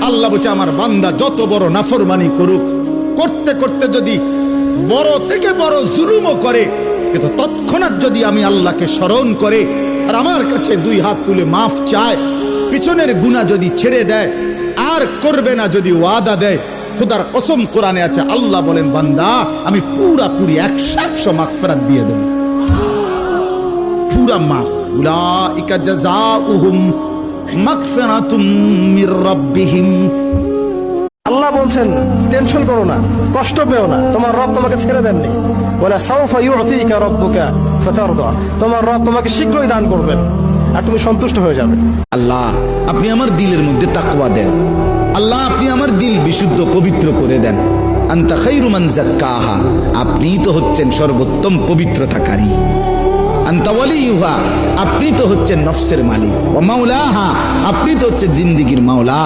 আল্লাহ বলছে আমার বান্দা যত বড় নাফরমানি করুক, করতে করতে যদি বড় থেকে বড় জুলুমও করে, কিন্তু তৎক্ষণাৎ যদি আমি আল্লাহকে স্মরণ করে আর আমার কাছে দুই হাত তুলে মাফ চায়, পিছনের গুনাহ যদি ছেড়ে দেয় আর করবে না যদি ওয়াদা দেয়, খোদার কসম কোরআনে আছে, আল্লাহ বলেন বান্দা আমি পুরাপুরি 100% মাগফিরাত দিয়ে দেব, পুরা মাফ। উলাইকা জাযাউহুম মাগফিরাতুম মির রাব্বিহিম। আল্লাহ বলছেন টেনশন করো না, কষ্ট পেও না, তোমার রব তোমাকে ছেড়ে দেননি। বলে সাউফা ইউতিকা রাব্বুকা ফাতারদা, তোমার রব তোমাকে শীঘ্রই দান করবেন আর তুমি সন্তুষ্ট হয়ে যাবে। আল্লাহ আপনি আমার দিলের মধ্যে তাকওয়া দেন, আল্লাহ আপনি আমার দিল বিশুদ্ধ পবিত্র করে দেন। আনতা খায়রু মান যাক্কাহা, আপনি তো হচ্ছেন সর্বোত্তম পবিত্রতাকারী। আনতা ওয়ালিয়ুহা, আপনি তো হচ্ছেন নফসের মালিক। ওয়া মাওলাহা, আপনি তো হচ্ছেন জিন্দেগীর মাওলা।